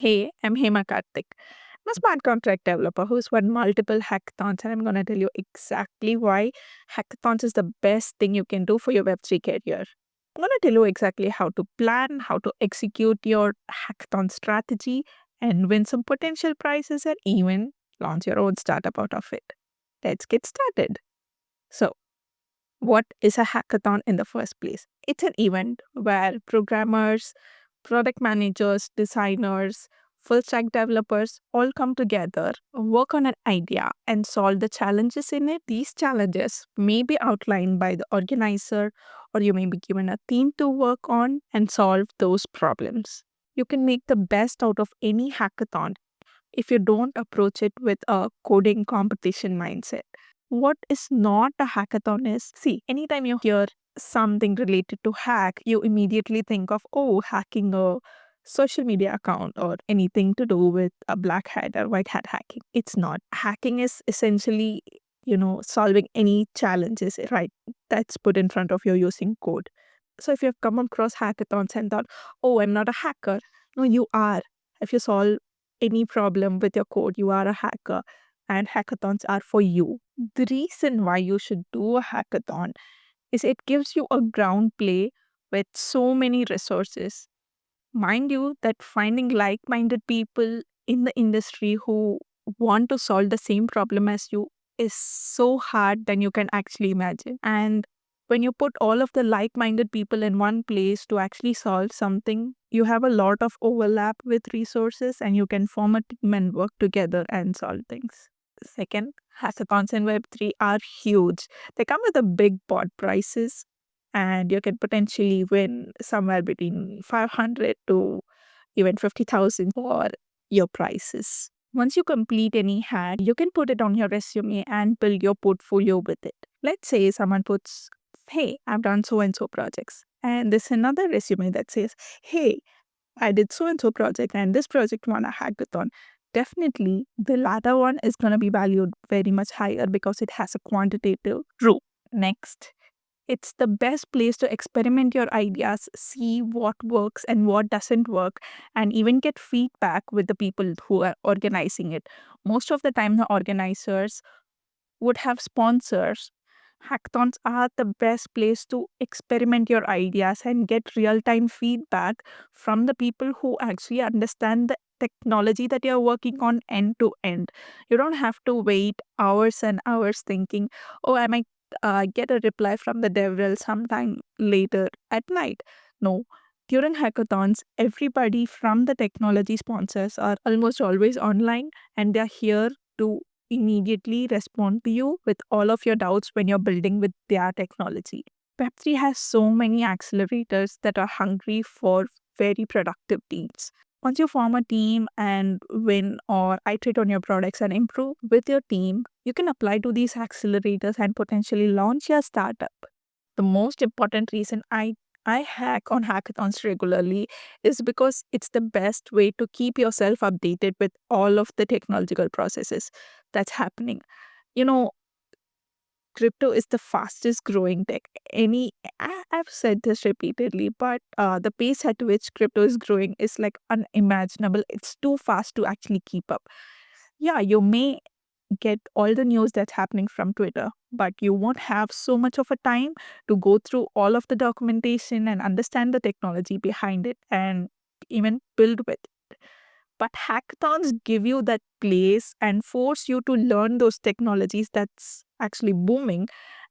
Hey, I'm Hema Karthik. I'm a smart contract developer who's won multiple hackathons, and I'm going to tell you exactly why hackathons is the best thing you can do for your Web3 career. I'm going to tell you exactly how to plan, how to execute your hackathon strategy, and win some potential prizes, and even launch your own startup out of it. Let's get started. So, what is a hackathon in the first place? It's an event where programmers, product managers, designers, full stack developers all come together, work on an idea, and solve the challenges in it. These challenges may be outlined by the organizer, or you may be given a theme to work on and solve those problems. You can make the best out of any hackathon if you don't approach it with a coding competition mindset. What is not a hackathon is, see, anytime you hear something related to hack, you immediately think of, oh, hacking a social media account or anything to do with a black hat or white hat hacking. It's not. Hacking is essentially, solving any challenges, right? That's put in front of you using code. So if you've come across hackathons and thought, oh, I'm not a hacker, no, you are. If you solve any problem with your code, you are a hacker, and hackathons are for you. The reason why you should do a hackathon is it gives you a ground play with so many resources. Mind you, that finding like minded people in the industry who want to solve the same problem as you is so hard than you can actually imagine. And when you put all of the like minded people in one place to actually solve something, you have a lot of overlap with resources and you can form a team and work together and solve things. Second, hackathons in Web3 are huge. They come with a big pot prices, and you can potentially win somewhere between 500 to even 50,000 for your prizes. Once you complete any hack, you can put it on your resume and build your portfolio with it. Let's say someone puts, hey, I've done so and so projects. And there's another resume that says, hey, I did so and so project and this project won a hackathon. Definitely, the latter one is going to be valued very much higher because it has a quantitative proof. Next, it's the best place to experiment your ideas, see what works and what doesn't work, and even get feedback with the people who are organizing it. Most of the time, the organizers would have sponsors. Hackathons are the best place to experiment your ideas and get real time feedback from the people who actually understand the technology that you're working on end to end. You don't have to wait hours and hours thinking, oh, I might get a reply from the DevRel sometime later at night. No. During hackathons, everybody from the technology sponsors are almost always online and they're here to immediately respond to you with all of your doubts when you're building with their technology. Web3 has so many accelerators that are hungry for very productive teams. Once you form a team and win or iterate on your products and improve with your team, you can apply to these accelerators and potentially launch your startup. The most important reason I hack on hackathons regularly is because it's the best way to keep yourself updated with all of the technological processes that's happening. You know, crypto is the fastest growing tech. I've said this repeatedly, but the pace at which crypto is growing is like unimaginable. It's too fast to actually keep up. Yeah, you may get all the news that's happening from Twitter, but you won't have so much of a time to go through all of the documentation and understand the technology behind it and even build with it. But hackathons give you that place and force you to learn those technologies that's actually booming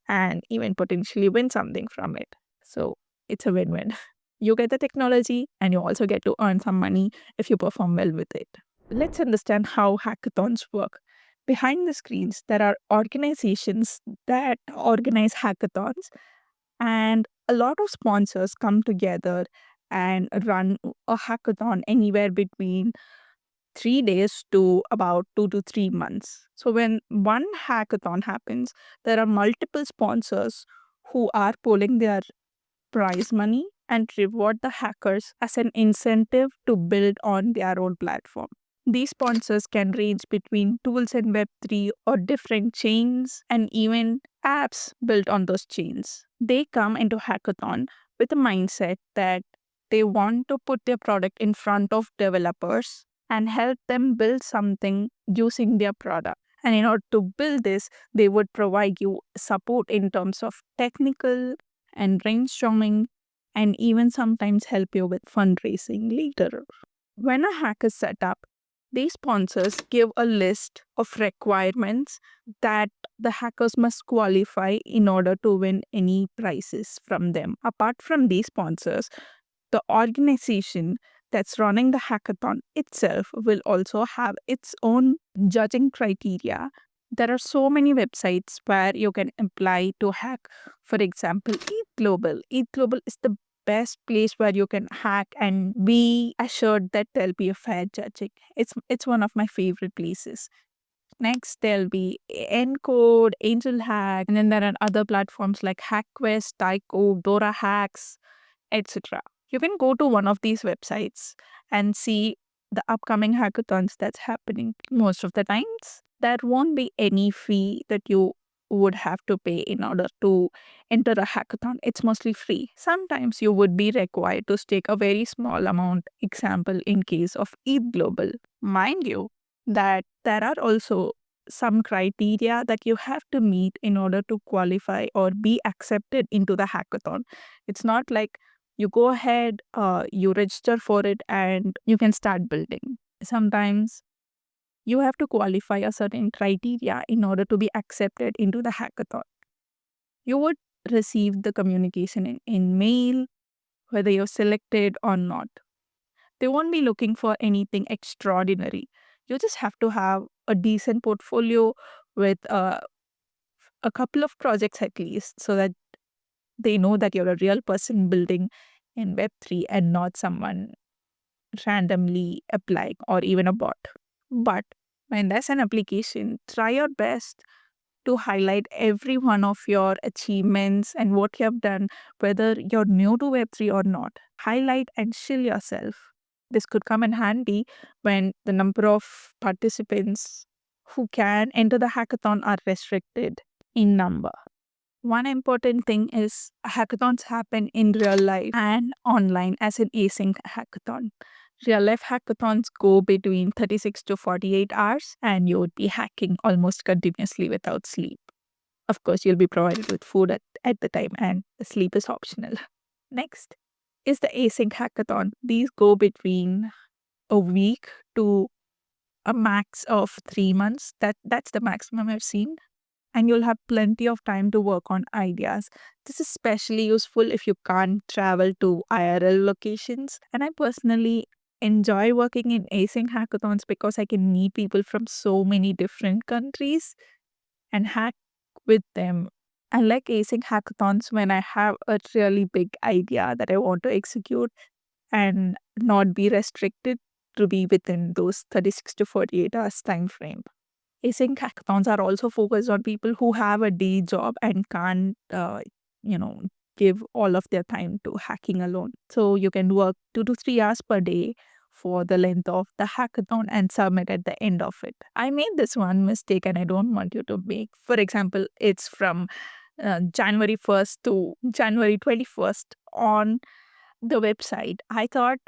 and even potentially win something from it. So it's a win win. You get the technology and you also get to earn some money if you perform well with it. Let's understand how hackathons work. Behind the screens, there are organizations that organize hackathons, and a lot of sponsors come together and run a hackathon anywhere between 3 days to about 2 to 3 months. So, when one hackathon happens, there are multiple sponsors who are pulling their prize money and reward the hackers as an incentive to build on their own platform. These sponsors can range between tools in Web3 or different chains and even apps built on those chains. They come into hackathon with a mindset that they want to put their product in front of developers and help them build something using their product. And in order to build this, they would provide you support in terms of technical and brainstorming, and even sometimes help you with fundraising later. When a hack is set up, these sponsors give a list of requirements that the hackers must qualify in order to win any prizes from them. Apart from these sponsors, the organization that's running the hackathon itself will also have its own judging criteria. There are so many websites where you can apply to hack. For example, Eat Global. Eat Global is the best place where you can hack and be assured that there'll be a fair judging. It's one of my favorite places. Next, there'll be Encode, Angel Hack, and then there are other platforms like HackQuest, Tyco, Dora Hacks, etc. You can go to one of these websites and see the upcoming hackathons that's happening. Most of the times, there won't be any fee that you would have to pay in order to enter a hackathon. It's mostly free. Sometimes you would be required to stake a very small amount, example in case of Eat Global. Mind you, that there are also some criteria that you have to meet in order to qualify or be accepted into the hackathon. It's not like you go ahead, you register for it, and you can start building. Sometimes you have to qualify a certain criteria in order to be accepted into the hackathon. You would receive the communication in mail, whether you're selected or not. They won't be looking for anything extraordinary. You just have to have a decent portfolio with a couple of projects at least, so that they know that you're a real person building in Web3 and not someone randomly applying or even a bot. But when there's an application, try your best to highlight every one of your achievements and what you have done, whether you're new to Web3 or not. Highlight and shill yourself. This could come in handy when the number of participants who can enter the hackathon are restricted in number. One important thing is hackathons happen in real life and online as an async hackathon. Real life hackathons go between 36 to 48 hours, and you would be hacking almost continuously without sleep. Of course, you'll be provided with food at the time, and the sleep is optional. Next is the async hackathon. These go between a week to a max of 3 months. That's the maximum I've seen, and you'll have plenty of time to work on ideas. This is especially useful if you can't travel to IRL locations. And I personally enjoy working in async hackathons because I can meet people from so many different countries and hack with them. I like async hackathons when I have a really big idea that I want to execute and not be restricted to be within those 36 to 48 hours time frame. Async hackathons are also focused on people who have a day job and can't, you know, give all of their time to hacking alone. So you can work 2 to 3 hours per day for the length of the hackathon and submit at the end of it. I made this one mistake and I don't want you to make. For example, it's from January 1st to January 21st on the website. I thought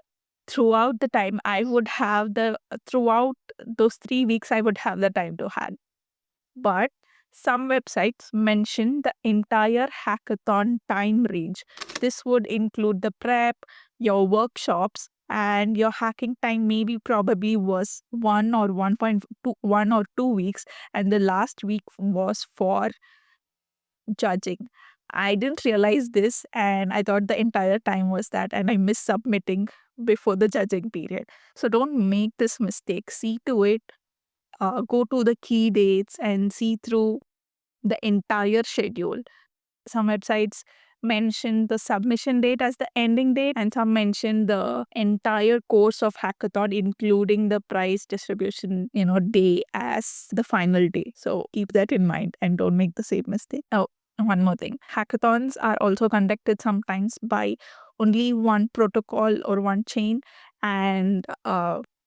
throughout the time I would have throughout those 3 weeks, I would have the time to hack. But some websites mention the entire hackathon time range. This would include the prep, your workshops, and your hacking time maybe probably was 1 or 2 weeks, and the last week was for judging. I didn't realize this, and I thought the entire time was that, and I missed submitting before the judging period. So don't make this mistake. See to it, go to the key dates and see through the entire schedule. Some websites mention the submission date as the ending date, and some mention the entire course of hackathon, including the prize distribution, day as the final day. So keep that in mind and don't make the same mistake. Oh, one more thing. Hackathons are also conducted sometimes by only one protocol or one chain. And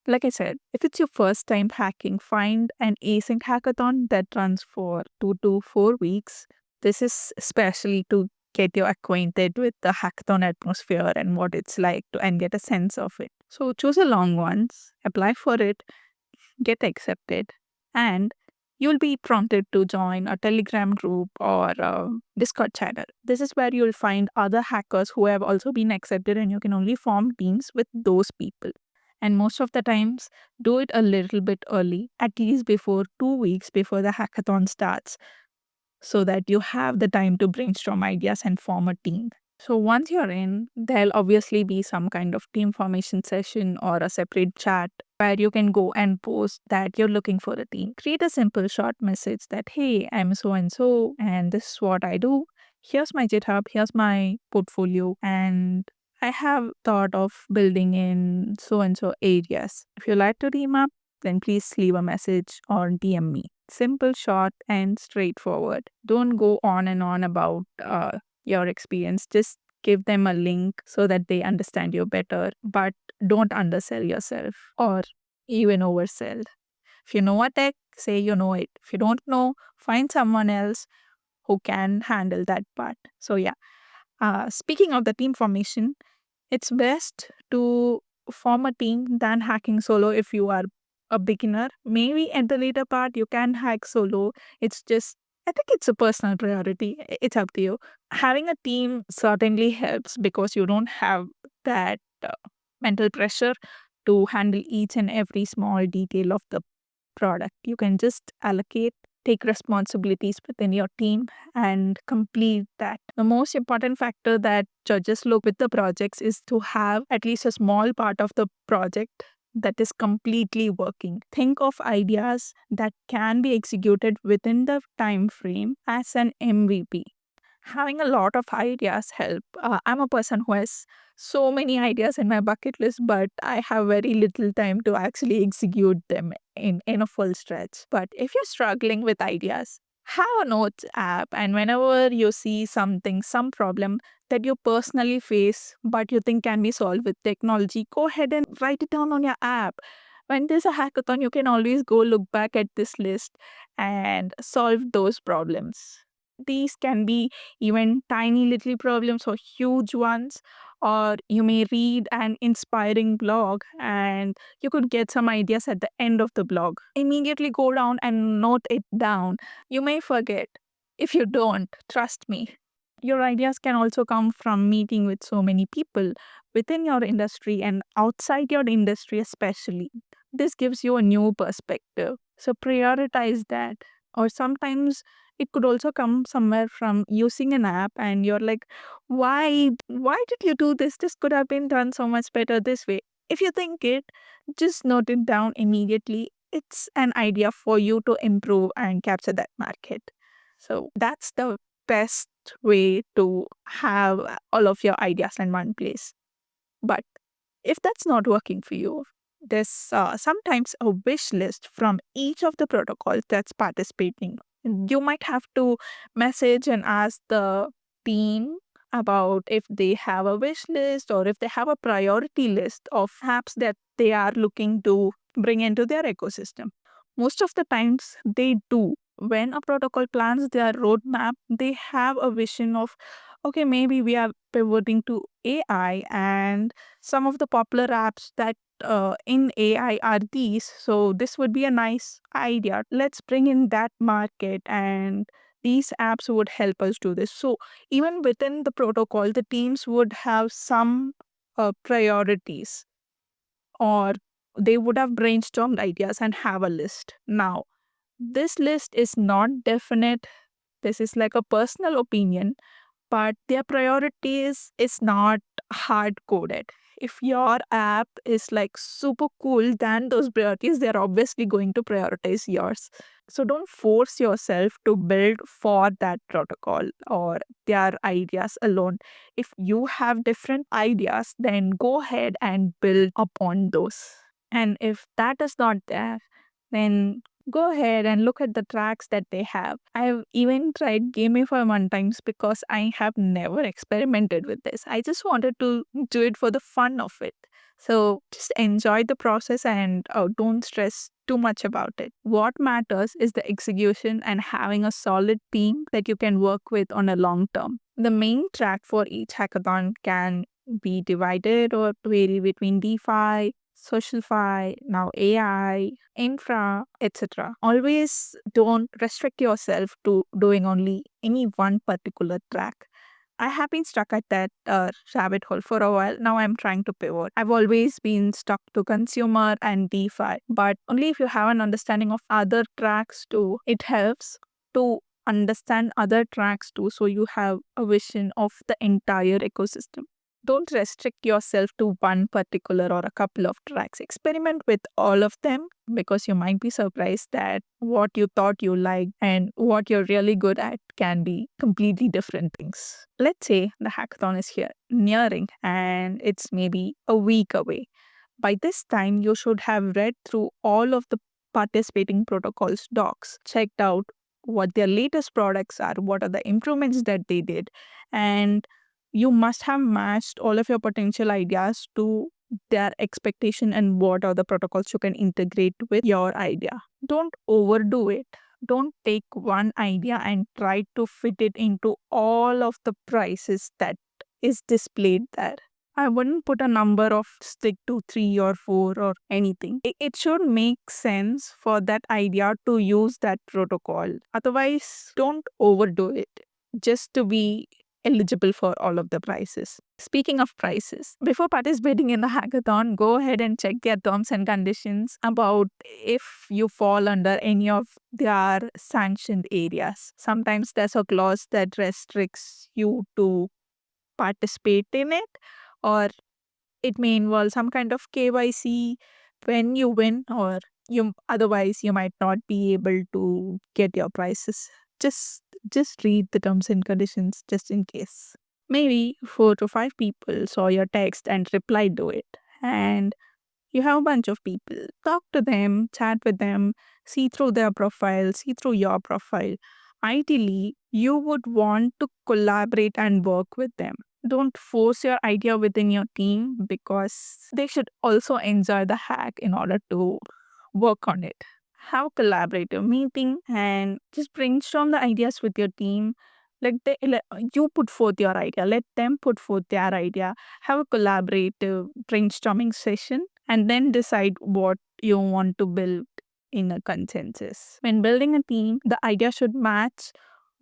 like I said, if it's your first time hacking, find an async hackathon that runs for 2 to 4 weeks. This is especially to get you acquainted with the hackathon atmosphere and what it's like and get a sense of it. So choose a long ones, apply for it, get accepted, and you'll be prompted to join a Telegram group or a Discord channel. This is where you'll find other hackers who have also been accepted, and you can only form teams with those people. And most of the times, do it a little bit early, at least before 2 weeks before the hackathon starts, so that you have the time to brainstorm ideas and form a team. So once you're in, there'll obviously be some kind of team formation session or a separate chat where you can go and post that you're looking for a team. Create a simple short message that, hey, I'm so and so, and this is what I do. Here's my GitHub, here's my portfolio, and I have thought of building in so and so areas. If you like to team up, then please leave a message or DM me. Simple, short, and straightforward. Don't go on and on about your experience. Just give them a link so that they understand you better, but don't undersell yourself or even oversell. If you know a tech, say you know it. If you don't know, find someone else who can handle that part. So, yeah. Speaking of the team formation, it's best to form a team than hacking solo if you are a beginner. Maybe at the later part, you can hack solo. It's just, I think it's a personal priority. It's up to you. Having a team certainly helps because you don't have that mental pressure to handle each and every small detail of the product. You can just allocate, take responsibilities within your team, and complete that. The most important factor that judges look with the projects is to have at least a small part of the project that is completely working. Think of ideas that can be executed within the time frame as an MVP. Having a lot of ideas help. I'm a person who has so many ideas in my bucket list, but I have very little time to actually execute them in a full stretch. But if you're struggling with ideas, have a notes app, and whenever you see something, some problem that you personally face but you think can be solved with technology, go ahead and write it down on your app. When there's a hackathon, you can always go look back at this list and solve those problems. These can be even tiny little problems or huge ones, or you may read an inspiring blog and you could get some ideas at the end of the blog. Immediately go down and note it down. You may forget. If you don't, trust me. Your ideas can also come from meeting with so many people within your industry and outside your industry, especially. This gives you a new perspective. So prioritize that. Or sometimes it could also come somewhere from using an app and you're like, why did you do this? This could have been done so much better this way. If you think it, just note it down immediately. It's an idea for you to improve and capture that market. So that's the best way to have all of your ideas in one place. But if that's not working for you, there's sometimes a wish list from each of the protocols that's participating. You might have to message and ask the team about if they have a wish list or if they have a priority list of apps that they are looking to bring into their ecosystem. Most of the times they do. When a protocol plans their roadmap, they have a vision of, okay, maybe we are pivoting to AI, and some of the popular apps that in AI are these. So this would be a nice idea. Let's bring in that market, and these apps would help us do this. So even within the protocol, the teams would have some priorities, or they would have brainstormed ideas and have a list. Now, this list is not definite. This is like a personal opinion, but their priorities is not hard coded. If your app is like super cool, then those priorities, they're obviously going to prioritize yours. So don't force yourself to build for that protocol or their ideas alone. If you have different ideas, then go ahead and build upon those. And if that is not there, then go ahead and look at the tracks that they have. I've even tried Gamify one times because I have never experimented with this. I just wanted to do it for the fun of it. So just enjoy the process and don't stress too much about it. What matters is the execution and having a solid team that you can work with on a long term. The main track for each hackathon can be divided or vary between DeFi, SocialFi, now AI, infra, etc. Always don't restrict yourself to doing only any one particular track. I have been stuck at that rabbit hole for a while. Now I'm trying to pivot. I've always been stuck to consumer and DeFi, but only if you have an understanding of other tracks too. It helps to understand other tracks too, so you have a vision of the entire ecosystem. Don't restrict yourself to one particular or a couple of tracks. Experiment with all of them because you might be surprised that what you thought you liked and what you're really good at can be completely different things. Let's say the hackathon is here, nearing, and it's maybe a week away. By this time, you should have read through all of the participating protocols docs, checked out what their latest products are, what are the improvements that they did, and you must have matched all of your potential ideas to their expectation and what are the protocols you can integrate with your idea. Don't overdo it. Don't take one idea and try to fit it into all of the prices that is displayed there. I wouldn't put a number of stick to 3 or 4 or anything. It should make sense for that idea to use that protocol. Otherwise, don't overdo it just to be eligible for all of the prizes. Speaking of prizes, before participating in the hackathon, go ahead and check their terms and conditions about if you fall under any of their sanctioned areas. Sometimes there's a clause that restricts you to participate in it, or it may involve some kind of KYC when you win, or you might not be able to get your prizes. Just read the terms and conditions just in case. Maybe 4 to 5 people saw your text and replied to it, and you have a bunch of people. Talk to them, chat with them, see through their profile, see through your profile. Ideally, you would want to collaborate and work with them. Don't force your idea within your team because they should also enjoy the hack in order to work on it. Have a collaborative meeting and just brainstorm the ideas with your team. You put forth your idea, let them put forth their idea. Have a collaborative brainstorming session and then decide what you want to build in a consensus. When building a team, the idea should match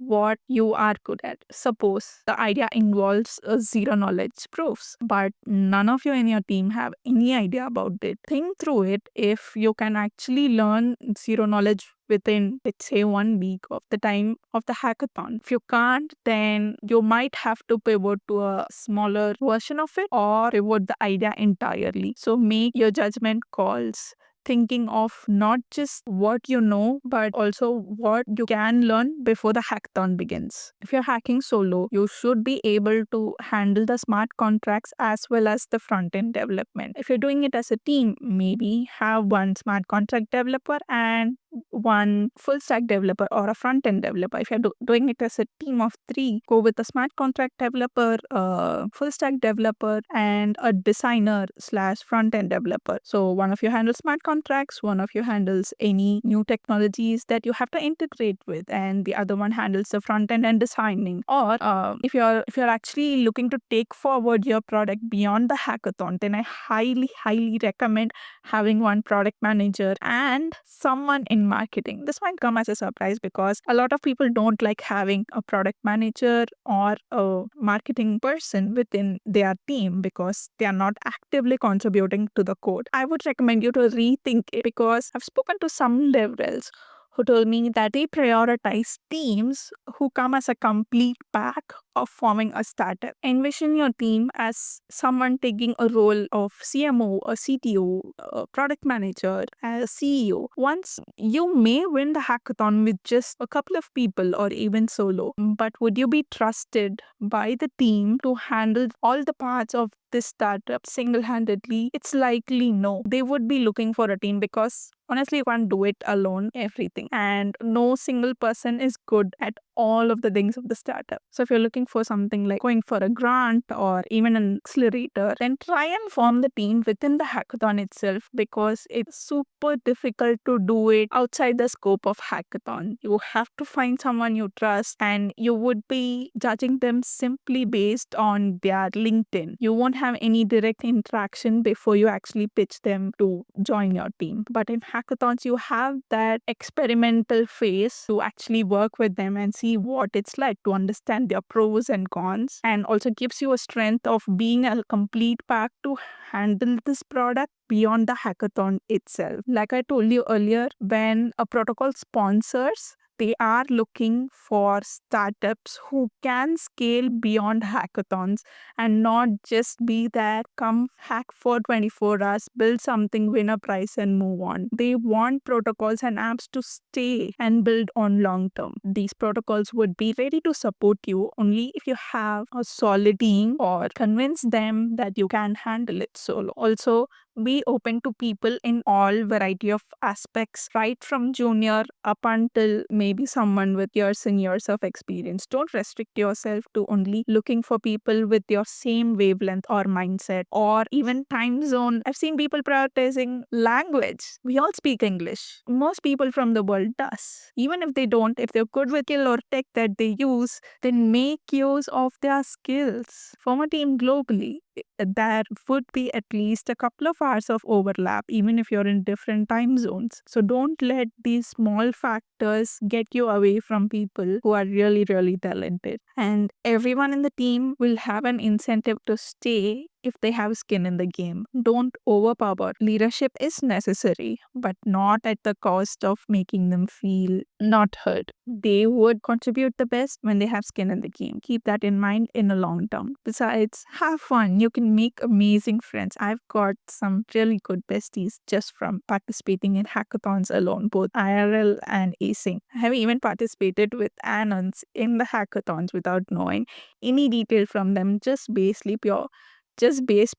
what you are good at. Suppose the idea involves zero knowledge proofs, but none of you in your team have any idea about it. Think through it if you can actually learn zero knowledge within, let's say, 1 week of the time of the hackathon. If you can't, then you might have to pivot to a smaller version of it or pivot the idea entirely. So make your judgment calls, thinking of not just what you know, but also what you can learn before the hackathon begins. If you're hacking solo, you should be able to handle the smart contracts as well as the front-end development. If you're doing it as a team, maybe have one smart contract developer and one full stack developer or a front end developer. If you're doing it as a team of 3, go with a smart contract developer, a full stack developer, and a designer slash front end developer. So one of you handles smart contracts, one of you handles any new technologies that you have to integrate with, and the other one handles the front end and designing. Or if you're actually looking to take forward your product beyond the hackathon, then I highly recommend having one product manager and someone in marketing. This might come as a surprise because a lot of people don't like having a product manager or a marketing person within their team because they are not actively contributing to the code. I would recommend you to rethink it because I've spoken to some DevRels who told me that they prioritize teams who come as a complete pack of forming a startup. Envision your team as someone taking a role of CMO, a CTO, a product manager, a CEO. Once you may win the hackathon with just a couple of people or even solo, but would you be trusted by the team to handle all the parts of this startup single-handedly? It's likely no. They would be looking for a team because honestly, you can't do it alone, everything. And no single person is good at all of the things of the startup. So if you're looking for something like going for a grant or even an accelerator, then try and form the team within the hackathon itself, because it's super difficult to do it outside the scope of hackathon. You have to find someone you trust, and you would be judging them simply based on their LinkedIn. You won't have any direct interaction before you actually pitch them to join your team. But in hackathons, you have that experimental phase to actually work with them and see what it's like, to understand their pros and cons, and also gives you a strength of being a complete pack to handle this product beyond the hackathon itself. Like I told you earlier, when a protocol sponsors, they are looking for startups who can scale beyond hackathons and not just be that come hack for 24 hours, build something, win a prize, and move on. They want protocols and apps to stay and build on long term. These protocols would be ready to support you only if you have a solid team or convince them that you can handle it solo. Also, be open to people in all variety of aspects, right from junior up until maybe someone with years and years of experience. Don't restrict yourself to only looking for people with your same wavelength or mindset or even time zone. I've seen people prioritizing language. We all speak English. Most people from the world does. Even if they don't, if they're good with skill or tech that they use, then make use of their skills. Form a team globally. There would be at least a couple of hours of overlap, even if you're in different time zones. So don't let these small factors get you away from people who are really, really talented. And everyone in the team will have an incentive to stay if they have skin in the game. Don't overpower. Leadership is necessary, but not at the cost of making them feel not heard. They would contribute the best when they have skin in the game. Keep that in mind in the long term. Besides, have fun. You can make amazing friends. I've got some really good besties just from participating in hackathons alone, both IRL and async. I have even participated with anons in the hackathons without knowing any detail from them, just based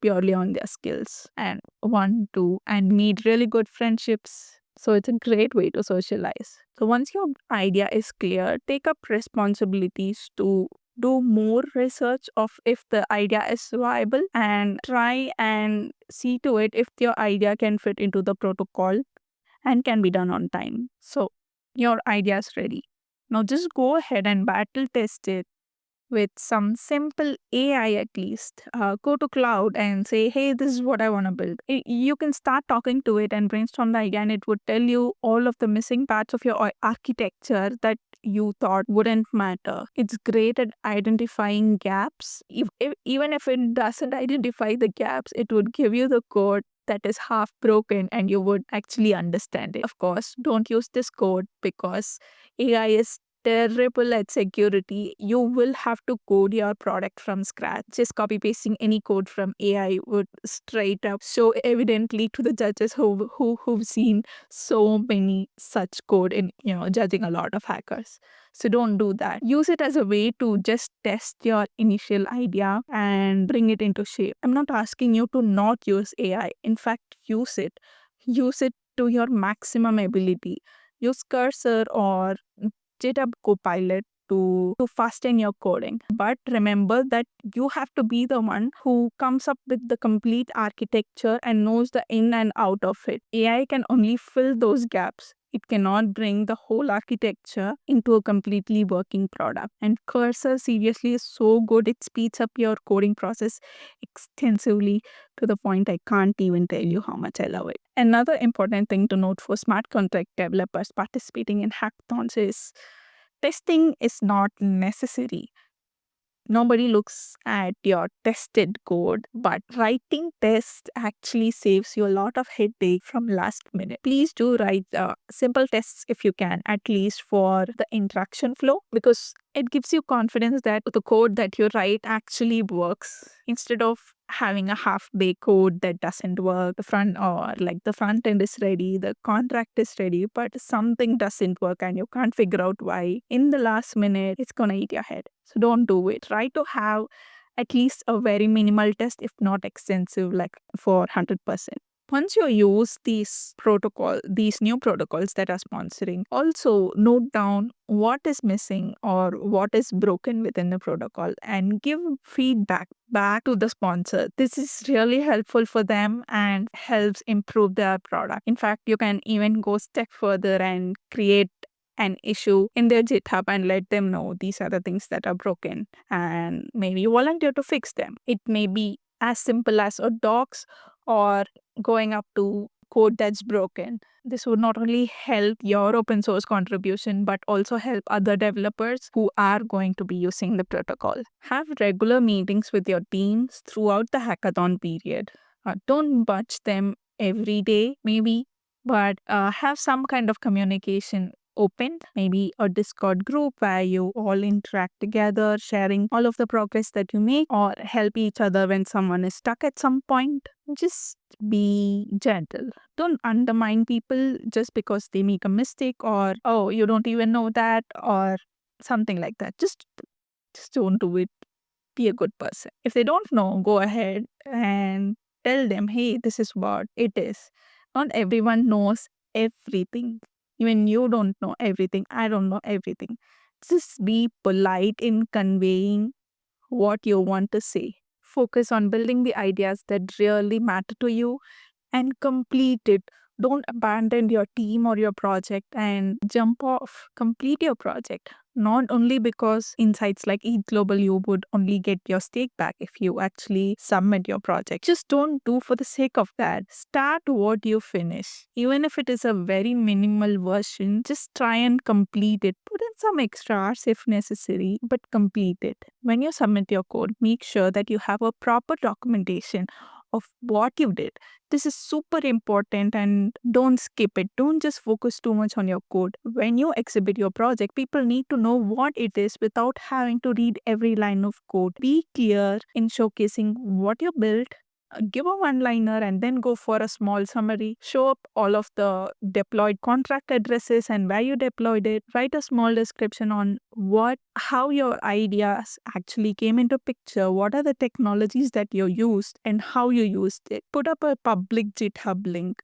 purely on their skills and and made really good friendships. So it's a great way to socialize. So once your idea is clear, take up responsibilities to do more research of if the idea is viable and try and see to it if your idea can fit into the protocol and can be done on time. So your idea is ready. Now just go ahead and battle test it with some simple AI at least. Go to cloud and say, hey, this is what I want to build. You can start talking to it and brainstorm the idea, and it would tell you all of the missing parts of your architecture that you thought wouldn't matter. It's great at identifying gaps. Even if it doesn't identify the gaps, it would give you the code that is half broken and you would actually understand it. Of course, don't use this code because AI is terrible at security. You will have to code your product from scratch. Just copy pasting any code from AI would straight up show evidently to the judges who've seen so many such code in judging a lot of hackers. So don't do that. Use it as a way to just test your initial idea and bring it into shape. I'm not asking you to not use AI. In fact, use it. Use it to your maximum ability. Use Cursor or GitHub Copilot to fasten your coding. But remember that you have to be the one who comes up with the complete architecture and knows the in and out of it. AI can only fill those gaps. It cannot bring the whole architecture into a completely working product. And Cursor seriously is so good. It speeds up your coding process extensively to the point I can't even tell you how much I love it. Another important thing to note for smart contract developers participating in hackathons is testing is not necessary. Nobody looks at your tested code, but writing tests actually saves you a lot of headache from last minute. Please do write simple tests if you can, at least for the interaction flow, because it gives you confidence that the code that you write actually works instead of having a half-baked code that doesn't work. The front end is ready, the contract is ready, but something doesn't work and you can't figure out why. In the last minute, it's gonna eat your head. So don't do it. Try to have at least a very minimal test, if not extensive, like for 100%. Once you use these new protocols that are sponsoring, also note down what is missing or what is broken within the protocol and give feedback back to the sponsor. This is really helpful for them and helps improve their product. In fact, you can even go step further and create an issue in their GitHub and let them know these are the things that are broken and maybe volunteer to fix them. It may be as simple as a docs or going up to code that's broken. This would not only help your open source contribution, but also help other developers who are going to be using the protocol. Have regular meetings with your teams throughout the hackathon period. Don't budge them every day, maybe, but have some kind of communication opened, maybe a Discord group where you all interact together, sharing all of the progress that you make, or help each other when someone is stuck at some point. Just be gentle. Don't undermine people just because they make a mistake or, oh, you don't even know that or something like that. Just don't do it. Be a good person. If they don't know, go ahead and tell them, hey, this is what it is. Not everyone knows everything. Even you don't know everything. I don't know everything. Just be polite in conveying what you want to say. Focus on building the ideas that really matter to you and complete it. Don't abandon your team or your project and jump off. Complete your project. Not only because insights like Eat Global, you would only get your stake back if you actually submit your project. Just don't do for the sake of that. Start what you finish. Even if it is a very minimal version, just try and complete it. Put in some extra hours if necessary, but complete it. When you submit your code, make sure that you have a proper documentation of what you did. This is super important and don't skip it. Don't just focus too much on your code. When you exhibit your project, people need to know what it is without having to read every line of code. Be clear in showcasing what you built. Give a one-liner and then go for a small summary. Show up all of the deployed contract addresses and where you deployed it. Write a small description on how your ideas actually came into picture. What are the technologies that you used and how you used it. Put up a public GitHub link.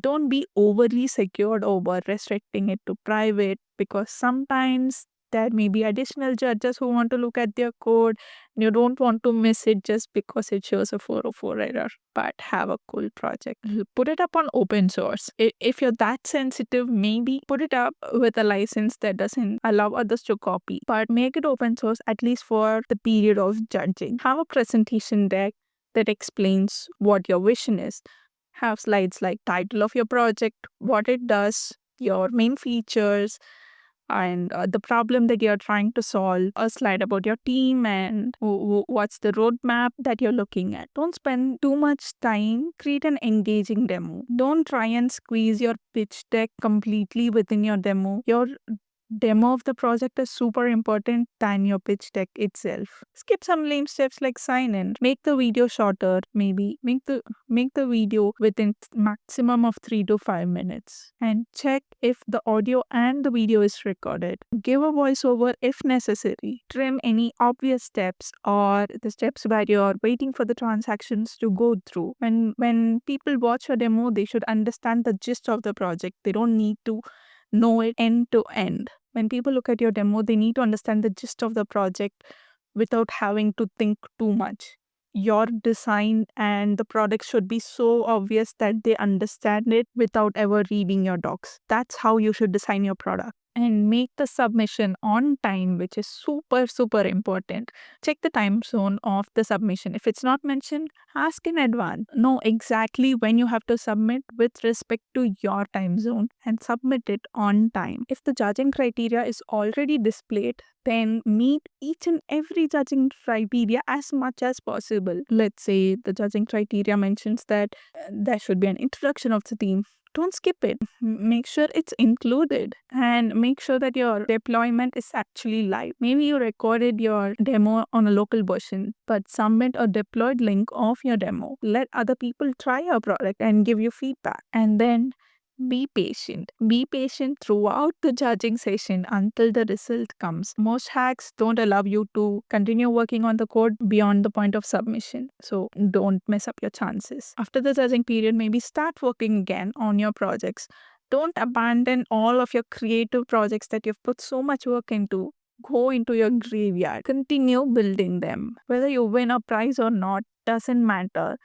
Don't be overly secured over restricting it to private because sometimes there may be additional judges who want to look at their code. You don't want to miss it just because it shows a 404 error, but have a cool project. Put it up on open source. If you're that sensitive, maybe put it up with a license that doesn't allow others to copy, but make it open source at least for the period of judging. Have a presentation deck that explains what your vision is. Have slides like title of your project, what it does, your main features, and the problem that you're trying to solve, a slide about your team and what's the roadmap that you're looking at. Don't spend too much time. Create an engaging demo. Don't try and squeeze your pitch deck completely within your demo. Your demo of the project is super important than your pitch deck itself. Skip some lame steps like sign in. Make the video shorter, maybe. Make the video within maximum of 3 to 5 minutes. And check if the audio and the video is recorded. Give a voiceover if necessary. Trim any obvious steps or the steps where you're waiting for the transactions to go through. When people watch a demo, they should understand the gist of the project. They don't need to know it end to end. When people look at your demo, they need to understand the gist of the project without having to think too much. Your design and the product should be so obvious that they understand it without ever reading your docs. That's how you should design your product. And make the submission on time, which is super, super important. Check the time zone of the submission. If it's not mentioned, ask in advance. Know exactly when you have to submit with respect to your time zone and submit it on time. If the judging criteria is already displayed, then meet each and every judging criteria as much as possible. Let's say the judging criteria mentions that there should be an introduction of the theme. Don't skip it. Make sure it's included and make sure that your deployment is actually live. Maybe you recorded your demo on a local version, but submit a deployed link of your demo. Let other people try your product and give you feedback. And then Be patient. Be patient throughout the judging session until the result comes. Most hacks don't allow you to continue working on the code beyond the point of submission. So don't mess up your chances. After the judging period, maybe start working again on your projects. Don't abandon all of your creative projects that you've put so much work into. Go into your graveyard. Continue building them. Whether you win a prize or not doesn't matter.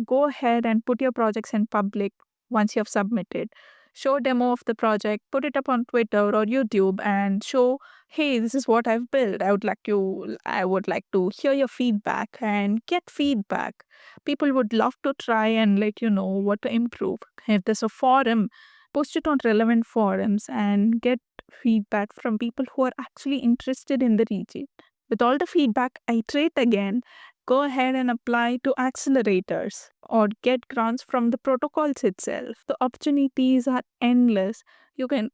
Go ahead and put your projects in public once you have submitted. Show demo of the project, put it up on Twitter or YouTube and show, hey, this is what I've built. I would like to hear your feedback and get feedback. People would love to try and let you know what to improve. If there's a forum, post it on relevant forums and get feedback from people who are actually interested in the region. With all the feedback, iterate again. Go ahead and apply to accelerators or get grants from the protocols itself. The opportunities are endless.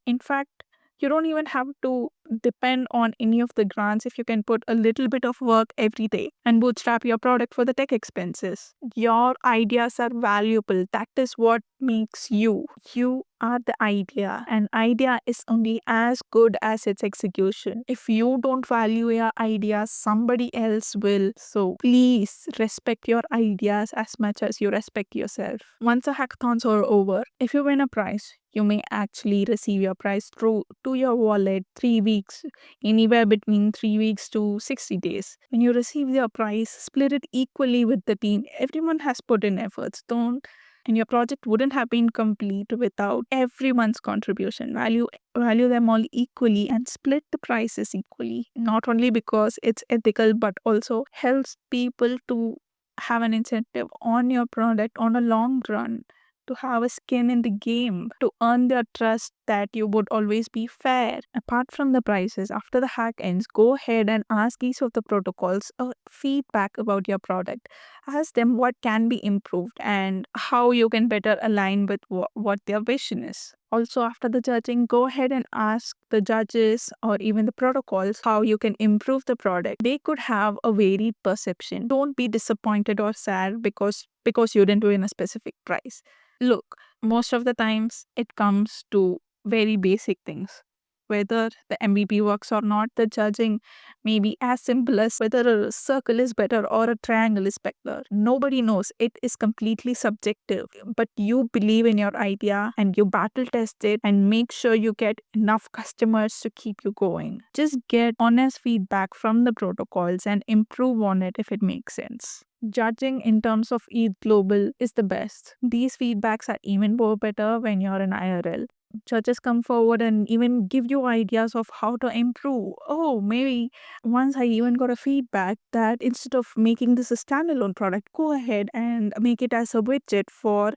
In fact, you don't even have to depend on any of the grants if you can put a little bit of work every day and bootstrap your product for the tech expenses. Your ideas are valuable. That is what makes you. You are the idea. An idea is only as good as its execution. If you don't value your ideas, somebody else will. So please respect your ideas as much as you respect yourself. Once the hackathons are over, if you win a prize, you may actually receive your prize through to your wallet 3 weeks, anywhere between 3 weeks to 60 days. When you receive your prize, split it equally with the team. Everyone has put in efforts. Don't and your project wouldn't have been complete without everyone's contribution. Value them all equally and split the prices equally. Not only because it's ethical, but also helps people to have an incentive on your product on a long run, to have a skin in the game, to earn their trust that you would always be fair. Apart from the prices, after the hack ends, go ahead and ask each of the protocols feedback about your product. Ask them what can be improved and how you can better align with what their vision is. Also, after the judging, go ahead and ask the judges or even the protocols how you can improve the product. They could have a varied perception. Don't be disappointed or sad because you didn't win a specific prize. Look, most of the times it comes to very basic things. Whether the MVP works or not, the judging may be as simple as whether a circle is better or a triangle is better. Nobody knows. It is completely subjective. But you believe in your idea and you battle test it and make sure you get enough customers to keep you going. Just get honest feedback from the protocols and improve on it if it makes sense. Judging in terms of ETH Global is the best. These feedbacks are even more better when you're in IRL. Judges come forward and even give you ideas of how to improve. Oh, maybe once I even got a feedback that instead of making this a standalone product, go ahead and make it as a widget for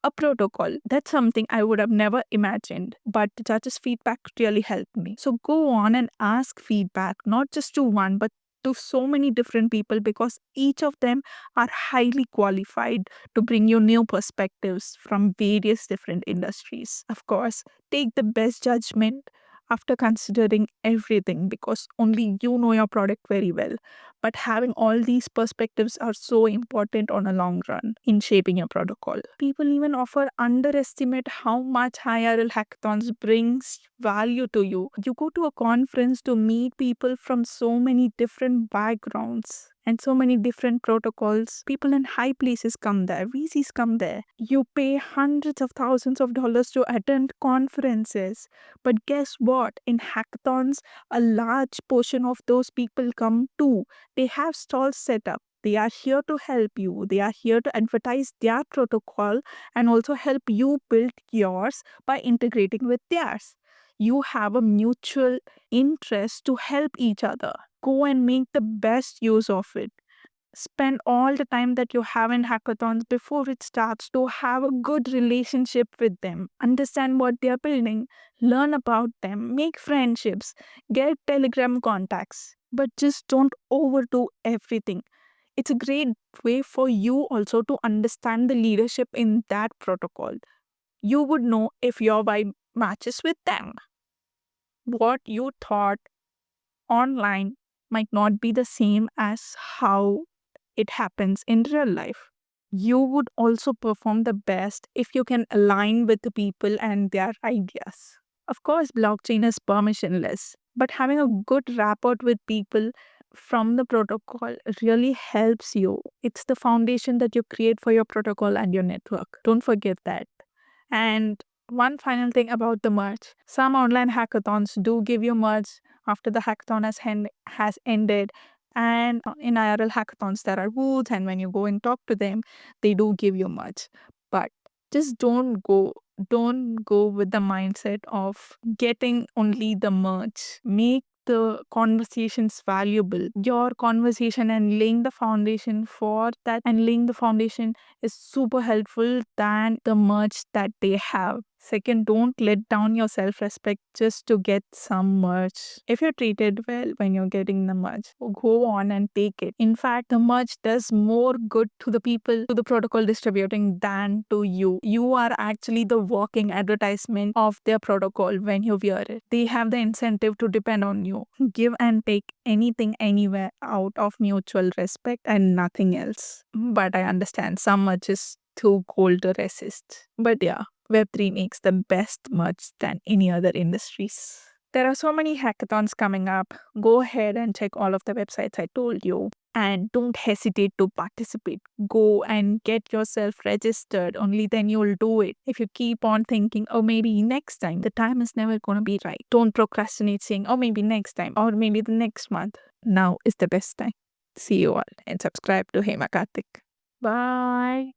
a protocol. That's something I would have never imagined, but the judges' feedback really helped me. So go on and ask feedback, not just to one, but to so many different people because each of them are highly qualified to bring you new perspectives from various different industries. Of course, take the best judgment after considering everything because only you know your product very well. But having all these perspectives are so important on a long run in shaping your protocol. People even underestimate how much IRL hackathons brings value to you. You go to a conference to meet people from so many different backgrounds and so many different protocols. People in high places come there, VCs come there. You pay hundreds of thousands of dollars to attend conferences. But guess what? In hackathons, a large portion of those people come too. They have stalls set up. They are here to help you. They are here to advertise their protocol and also help you build yours by integrating with theirs. You have a mutual interest to help each other. Go and make the best use of it. Spend all the time that you have in hackathons before it starts to have a good relationship with them. Understand what they are building, learn about them, make friendships, get Telegram contacts. But just don't overdo everything. It's a great way for you also to understand the leadership in that protocol. You would know if your vibe matches with them. What you thought online might not be the same as how it happens in real life. you would also perform the best if you can align with the people and their ideas. Of course, blockchain is permissionless, but having a good rapport with people from the protocol really helps you. It's the foundation that you create for your protocol and your network. Don't forget that. And one final thing about the merge. Some online hackathons do give you merge after the hackathon has ended. And in IRL hackathons, there are booths, and when you go and talk to them, they do give you merge. But just don't go with the mindset of getting only the merge. Make the conversations valuable. Your conversation and laying the foundation for that and laying the foundation is super helpful than the merch that they have. Second, don't let down your self respect just to get some merch. If you're treated well when you're getting the merch, go on and take it. In fact, the merch does more good to the people, to the protocol distributing than to you. You are actually the walking advertisement of their protocol when you wear it. They have the incentive to depend on you. Give and take anything anywhere out of mutual respect and nothing else. But I understand some merch is too cold to resist. But yeah, Web3 makes the best merch than any other industries. There are so many hackathons coming up. Go ahead and check all of the websites I told you. And don't hesitate to participate. Go and get yourself registered. Only then you'll do it. If you keep on thinking, oh, maybe next time, the time is never going to be right. Don't procrastinate saying, oh, maybe next time, or maybe the next month. Now is the best time. See you all and subscribe to Hema Karthik. Bye.